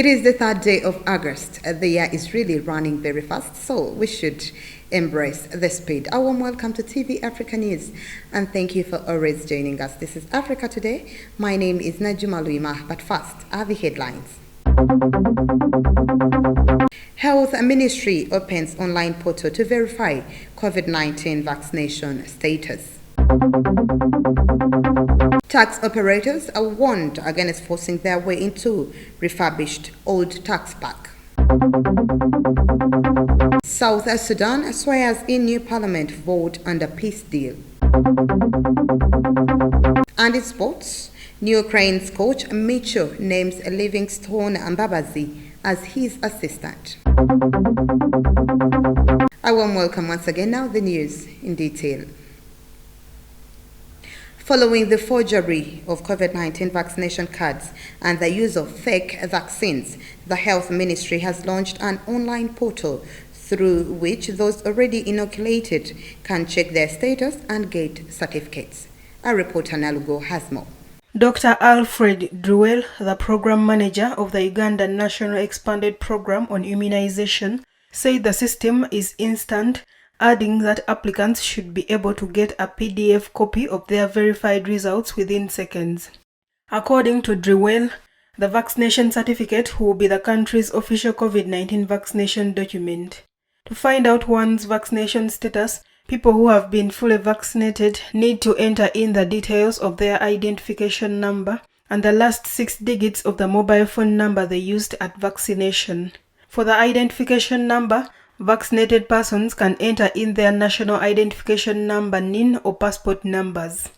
It is the third day of August. The year is really running very fast, so we should embrace the speed. A warm welcome to TV Africa News, and thank you for always joining us. This is Africa Today. My name is Najuma Luima, but first are the headlines. Health Ministry opens online portal to verify COVID-19 vaccination status. Tax operators are warned against forcing their way into refurbished old tax pack. South Sudan swears in new parliament vote under peace deal. And in sports, new Ukraine's coach Micho names Livingstone Mbabazi as his assistant. A warm welcome once again. Now the news in detail. Following the forgery of COVID-19 vaccination cards and the use of fake vaccines, the Health Ministry has launched an online portal through which those already inoculated can check their status and get certificates. Our reporter Nalugo has more. Dr. Alfred Druel, the program manager of the Ugandan National Expanded Program on Immunization, said the system is instant, adding that applicants should be able to get a PDF copy of their verified results within seconds. According to Druel, the vaccination certificate will be the country's official COVID-19 vaccination document. To find out one's vaccination status, people who have been fully vaccinated need to enter in the details of their identification number and the last 6 digits of the mobile phone number they used at vaccination. For the identification number, vaccinated persons can enter in their national identification number NIN or passport numbers.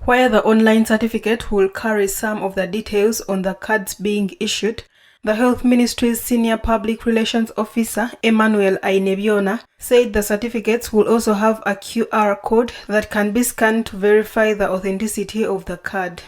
While the online certificate will carry some of the details on the cards being issued, the Health Ministry's Senior Public Relations Officer, Emmanuel Ainebiona, said the certificates will also have a QR code that can be scanned to verify the authenticity of the card.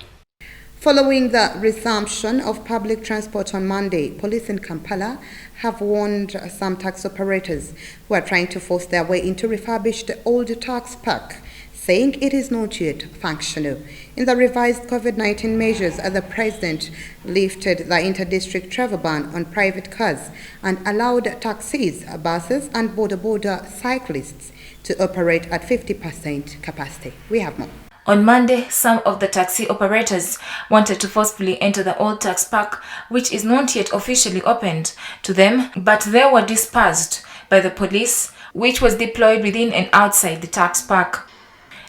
Following the resumption of public transport on Monday, police in Kampala have warned some tax operators who are trying to force their way into refurbished old tax pack, saying it is not yet functional. In the revised COVID-19 measures, the president lifted the inter-district travel ban on private cars and allowed taxis, buses and border cyclists to operate at 50% capacity. We have more. On Monday, some of the taxi operators wanted to forcefully enter the old tax park, which is not yet officially opened to them, but they were dispersed by the police, which was deployed within and outside the tax park.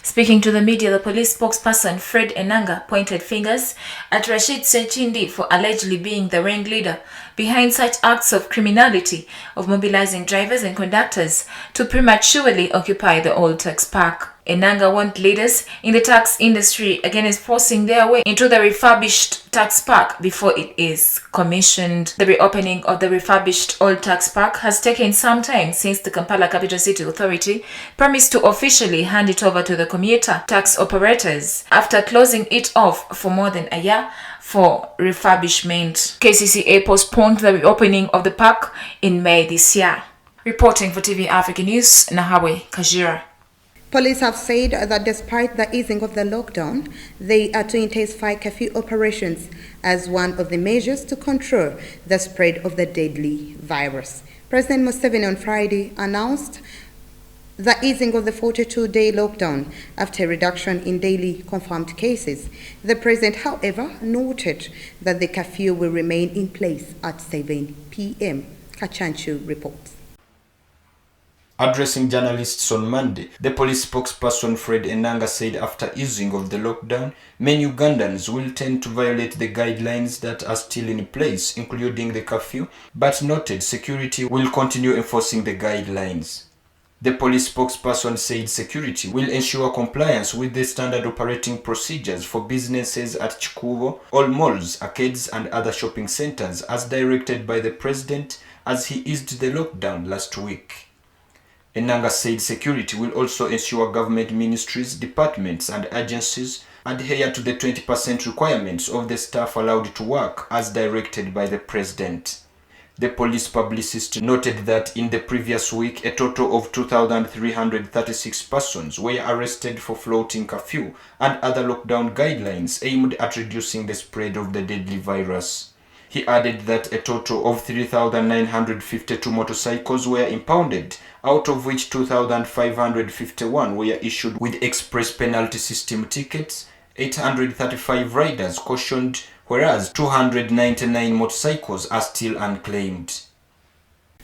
Speaking to the media, the police spokesperson Fred Enanga pointed fingers at Rashid Sechindi for allegedly being the ringleader behind such acts of criminality of mobilizing drivers and conductors to prematurely occupy the old tax park. Enanga warned leaders in the tax industry against forcing their way into the refurbished tax park before it is commissioned. The reopening of the refurbished old tax park has taken some time since the Kampala Capital City Authority promised to officially hand it over to the commuter tax operators after closing it off for more than a year for refurbishment. KCCA postponed the reopening of the park in May this year. Reporting for TV Africa News, Nahawe Kajira. Police have said that despite the easing of the lockdown, they are to intensify curfew operations as one of the measures to control the spread of the deadly virus. President Museveni on Friday announced the easing of the 42-day lockdown after a reduction in daily confirmed cases. The president, however, noted that the curfew will remain in place at 7 p.m. Kachanchu reports. Addressing journalists on Monday, the police spokesperson Fred Enanga said after easing of the lockdown, many Ugandans will tend to violate the guidelines that are still in place, including the curfew, but noted security will continue enforcing the guidelines. The police spokesperson said security will ensure compliance with the standard operating procedures for businesses at Chikubo, all malls, arcades and other shopping centers as directed by the president as he eased the lockdown last week. Enanga said security will also ensure government ministries, departments and agencies adhere to the 20% requirements of the staff allowed to work as directed by the president. The police publicist noted that in the previous week, a total of 2,336 persons were arrested for flouting curfew and other lockdown guidelines aimed at reducing the spread of the deadly virus. He added that a total of 3,952 motorcycles were impounded, out of which 2,551 were issued with express penalty system tickets, 835 riders cautioned, whereas 299 motorcycles are still unclaimed.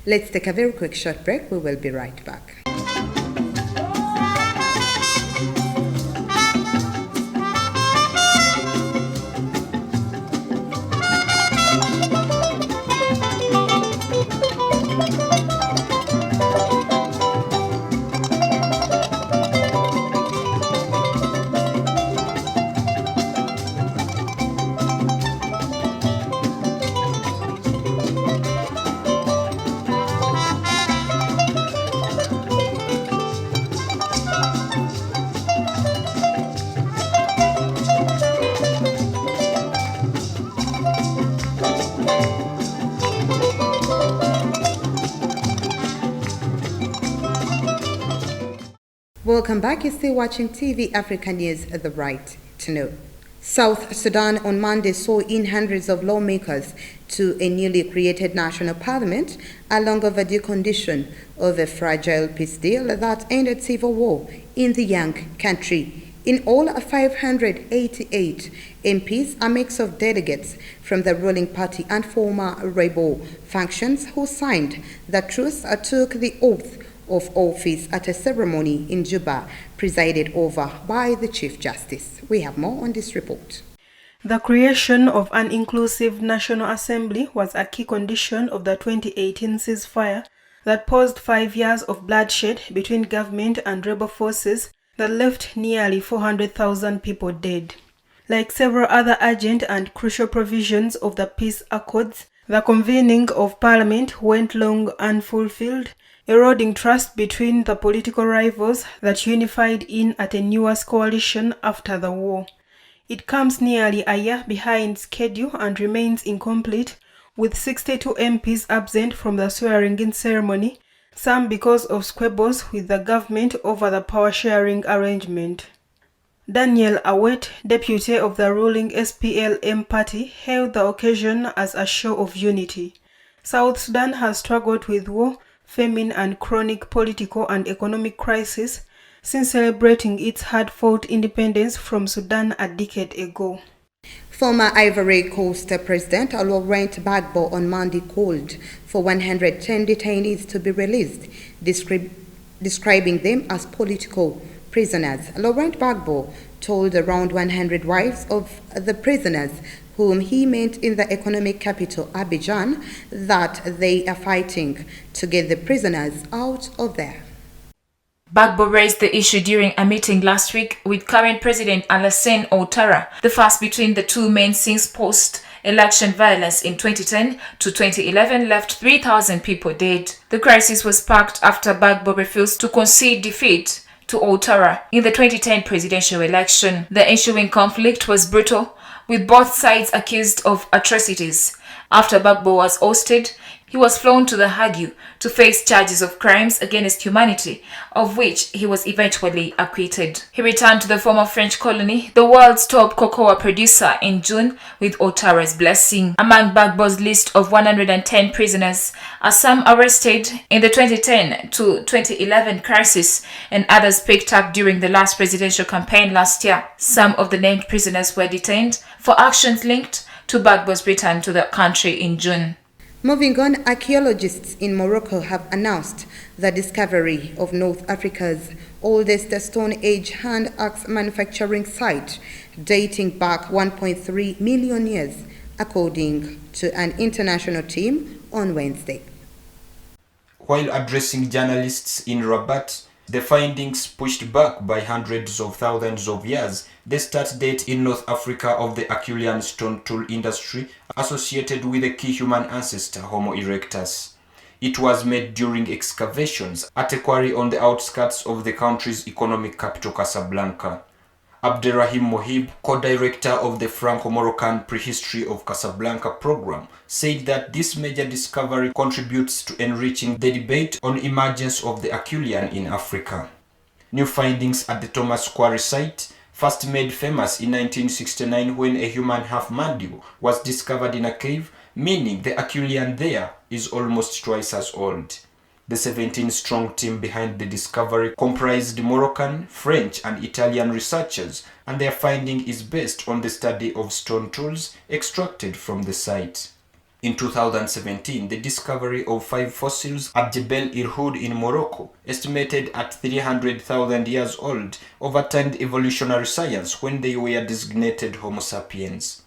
Let's take a very quick short break. We will be right back. Welcome back. You're still watching TV Africa News, The Right to Know. South Sudan on Monday saw in hundreds of lawmakers to a newly created national parliament, a long overdue condition of a fragile peace deal that ended civil war in the young country. In all, 588 MPs, a mix of delegates from the ruling party and former rebel factions who signed the truce, took the oath of office at a ceremony in Juba, presided over by the Chief Justice. We have more on this report. The creation of an inclusive National Assembly was a key condition of the 2018 ceasefire that paused 5 years of bloodshed between government and rebel forces that left nearly 400,000 people dead. Like several other urgent and crucial provisions of the peace accords, the convening of parliament went long unfulfilled, eroding trust between the political rivals that unified in at a newest coalition after the war. It comes nearly a year behind schedule and remains incomplete, with 62 MPs absent from the swearing-in ceremony, some because of squabbles with the government over the power-sharing arrangement. Daniel Awet, deputy of the ruling SPLM party, hailed the occasion as a show of unity. South Sudan has struggled with war, famine and chronic political and economic crisis since celebrating its hard-fought independence from Sudan a decade ago. Former Ivory Coast President Laurent Gbagbo on Monday called for 110 detainees to be released, describing them as political prisoners. Laurent Gbagbo told around 100 wives of the prisoners, whom he met in the economic capital Abidjan, that they are fighting to get the prisoners out of there. Gbagbo raised the issue during a meeting last week with current President Alassane Ouattara, the first between the two men since post-election violence in 2010 to 2011 left 3,000 people dead. The crisis was sparked after Gbagbo refused to concede defeat to Ouattara in the 2010 presidential election. The ensuing conflict was brutal, with both sides accused of atrocities. After Gbagbo was ousted, he was flown to The Hague to face charges of crimes against humanity, of which he was eventually acquitted. He returned to the former French colony, the world's top cocoa producer, in June with Ouattara's blessing. Among Gbagbo's list of 110 prisoners are some arrested in the 2010 to 2011 crisis and others picked up during the last presidential campaign last year. Some of the named prisoners were detained for actions linked to Gbagbo's return to the country in June. Moving on, archaeologists in Morocco have announced the discovery of North Africa's oldest Stone Age hand axe manufacturing site, dating back 1.3 million years, according to an international team on Wednesday. While addressing journalists in Rabat, the findings pushed back by hundreds of thousands of years the start date in North Africa of the Acheulean stone tool industry associated with the key human ancestor Homo erectus. It was made during excavations at a quarry on the outskirts of the country's economic capital Casablanca. Abderrahim Mohib, co-director of the Franco-Moroccan Prehistory of Casablanca program, said that this major discovery contributes to enriching the debate on emergence of the Acheulean in Africa. New findings at the Thomas Quarry site, first made famous in 1969 when a human half-mandible was discovered in a cave, meaning the Acheulean there is almost twice as old. The 17-strong team behind the discovery comprised Moroccan, French, and Italian researchers, and their finding is based on the study of stone tools extracted from the site. In 2017, the discovery of 5 fossils at Jebel Irhoud in Morocco, estimated at 300,000 years old, overturned evolutionary science when they were designated Homo sapiens.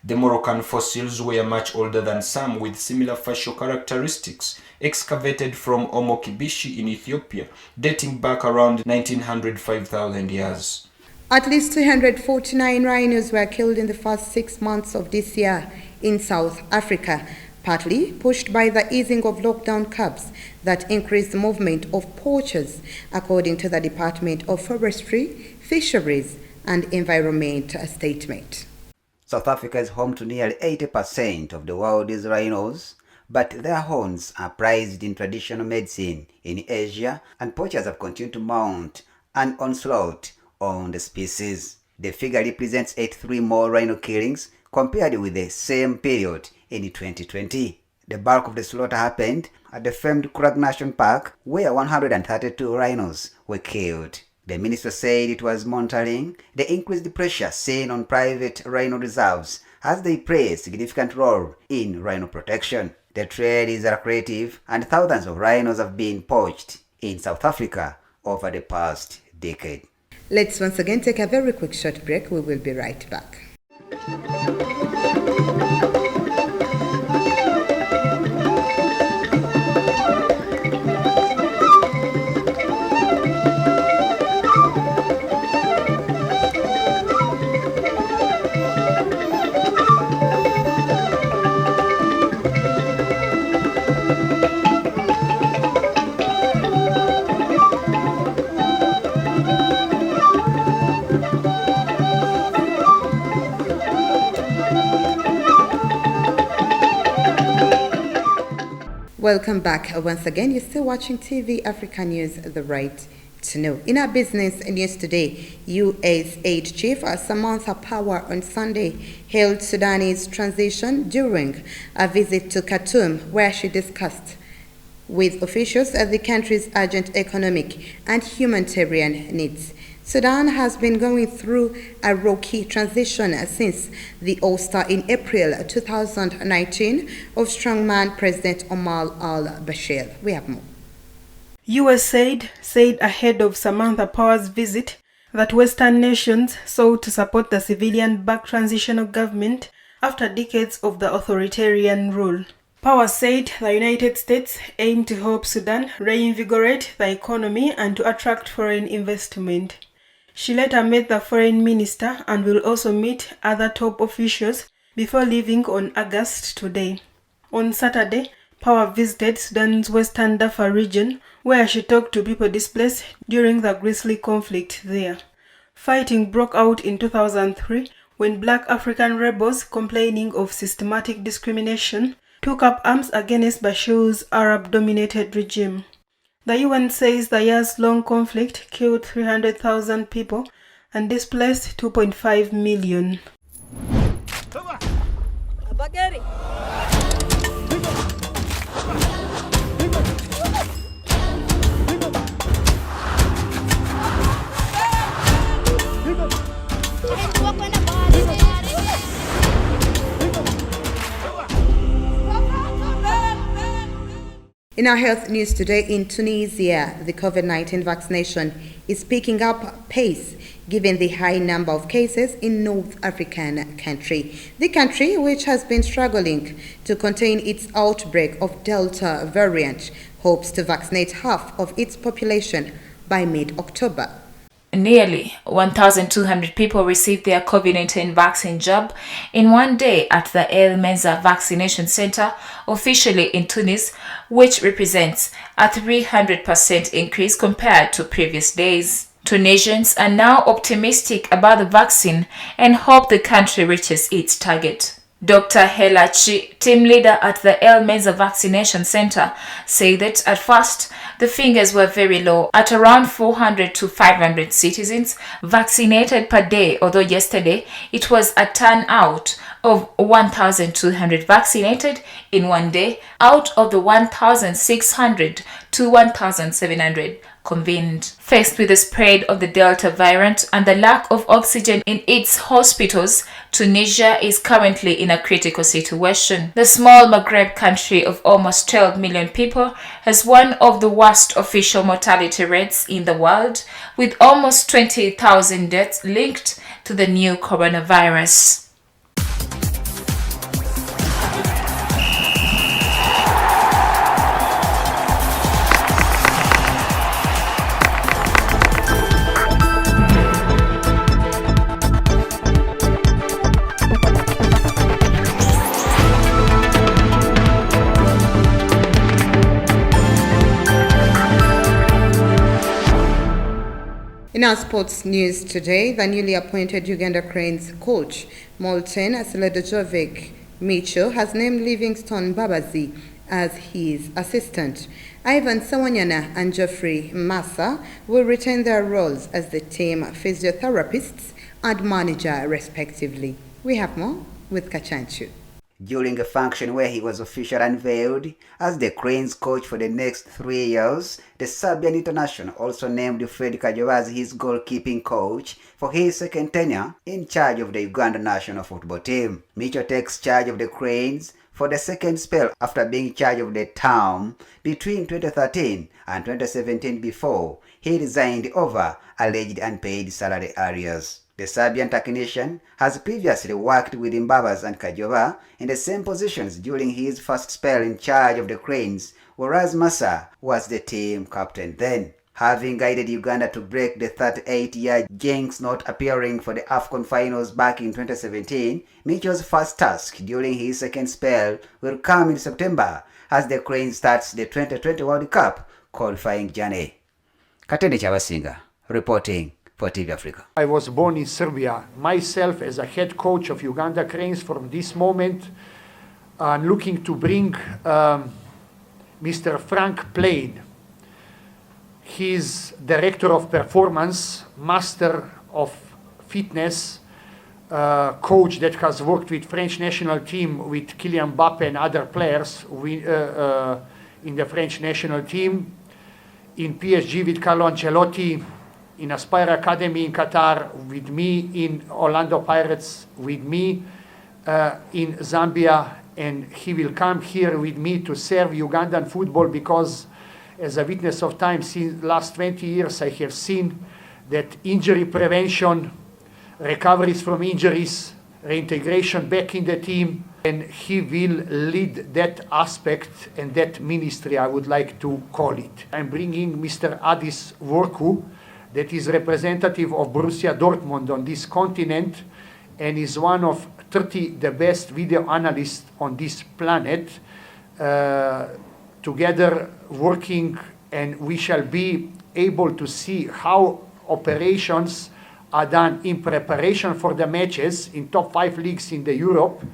The Moroccan fossils were much older than some with similar facial characteristics, excavated from Omo Kibishi in Ethiopia, dating back around 1905,000 years. At least 249 rhinos were killed in the first 6 months of this year in South Africa, partly pushed by the easing of lockdown curbs that increased the movement of poachers, according to the Department of Forestry, Fisheries and Environment statement. South Africa is home to nearly 80% of the world's rhinos, but their horns are prized in traditional medicine in Asia, and poachers have continued to mount an onslaught on the species. The figure represents 83 more rhino killings compared with the same period in 2020. The bulk of the slaughter happened at the famed Kruger National Park, where 132 rhinos were killed. The minister said it was monitoring the increased pressure seen on private rhino reserves as they play a significant role in rhino protection. The trade is lucrative, and thousands of rhinos have been poached in South Africa over the past decade. Let's once again take a very quick short break. We will be right back. Welcome back once again. You're still watching TV Africa News, the right to know. In our business news today, USAID Chief Samantha Power on Sunday hailed Sudanese transition during a visit to Khartoum, where she discussed with officials the country's urgent economic and humanitarian needs. Sudan has been going through a rocky transition since the ouster in April 2019 of strongman President Omar al-Bashir. We have more. USAID said ahead of Samantha Power's visit that Western nations sought to support the civilian-backed transitional government after decades of the authoritarian rule. Power said the United States aimed to help Sudan reinvigorate the economy and to attract foreign investment. She later met the foreign minister and will also meet other top officials before leaving on August today. On Saturday, Power visited Sudan's western Darfur region, where she talked to people displaced during the grisly conflict there. Fighting broke out in 2003 when black African rebels complaining of systematic discrimination took up arms against Bashir's Arab-dominated regime. The UN says the years-long conflict killed 300,000 people and displaced 2.5 million. In our health news today, in Tunisia, the COVID-19 vaccination is picking up pace given the high number of cases in North African country. The country, which has been struggling to contain its outbreak of Delta variant, hopes to vaccinate half of its population by mid-October. Nearly 1,200 people received their COVID-19 vaccine jab in one day at the El Menza Vaccination Center, officially in Tunis, which represents a 300% increase compared to previous days. Tunisians are now optimistic about the vaccine and hope the country reaches its target. Dr. Helachi, team leader at the El Meza Vaccination Center, said that at first the figures were very low at around 400 to 500 citizens vaccinated per day, although yesterday it was a turnout of 1,200 vaccinated in one day out of the 1,600 to 1,700 convened. Faced with the spread of the Delta variant and the lack of oxygen in its hospitals, Tunisia is currently in a critical situation. The small Maghreb country of almost 12 million people has one of the worst official mortality rates in the world, with almost 20,000 deaths linked to the new coronavirus. In our sports news today, the newly appointed Uganda Cranes coach, Molten Seledojovic Micho, has named Livingstone Babazi as his assistant. Ivan Sawanyana and Geoffrey Massa will retain their roles as the team physiotherapists and manager, respectively. We have more with Kachanchu. During a function where he was officially unveiled as the Cranes coach for the next 3 years, the Serbian international also named Fred Kajoba as his goalkeeping coach for his second tenure in charge of the Uganda national football team. Micho takes charge of the Cranes for the second spell after being in charge of the town between 2013 and 2017 before he resigned over alleged unpaid salary arrears. The Serbian technician has previously worked with Mbabas and Kajoba in the same positions during his first spell in charge of the Cranes, whereas Massa was the team captain then. Having guided Uganda to break the 38-year jinx not appearing for the AFCON finals back in 2017, Micho's first task during his second spell will come in September as the Cranes starts the 2020 World Cup qualifying journey. Katende Chabasinga, reporting for TV Africa. I was born in Serbia. Myself, as a head coach of Uganda Cranes, from this moment, I'm looking to bring Mr. Frank Plain. He's director of performance, master of fitness, coach that has worked with French national team with Kylian Mbappe and other players in the French national team, in PSG with Carlo Ancelotti, in Aspire Academy in Qatar with me, in Orlando Pirates with me, in Zambia, and he will come here with me to serve Ugandan football because as a witness of time, since last 20 years, I have seen that injury prevention, recoveries from injuries, reintegration back in the team, and he will lead that aspect and that ministry, I would like to call it. I'm bringing Mr. Adis Worku, that is representative of Borussia Dortmund on this continent and is one of 30 the best video analysts on this planet, together working, and we shall be able to see how operations are done in preparation for the matches in top 5 leagues in the Europe,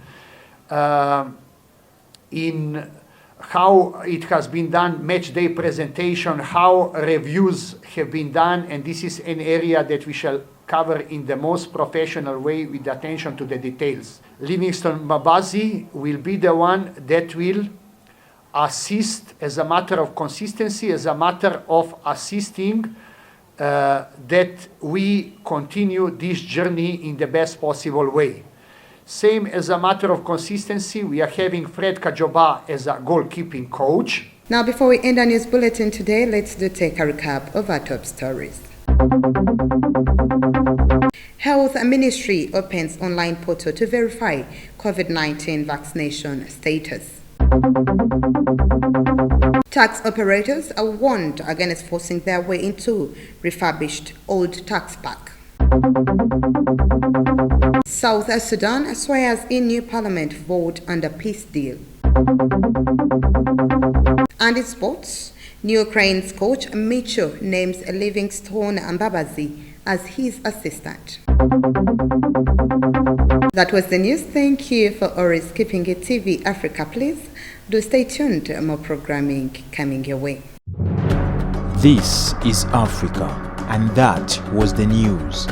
in how it has been done, match day presentation, how reviews have been done, and this is an area that we shall cover in the most professional way with attention to the details. Livingstone Babazi will be the one that will assist as a matter of consistency, as a matter of assisting that we continue this journey in the best possible way. Same as a matter of consistency, we are having Fred Kajoba as a goalkeeping coach. Now, before we end our news bulletin today, let's take a recap of our top stories. Health Ministry opens online portal to verify COVID-19 vaccination status. Tax operators are warned against forcing their way into refurbished old tax pack. South Sudan swears in new parliament vote under peace deal. And in sports, new Cranes coach Micho names Livingstone Mbabazi as his assistant. That was the news. Thank you for always keeping it TV Africa. Please do stay tuned. More programming coming your way. This is Africa, and that was the news.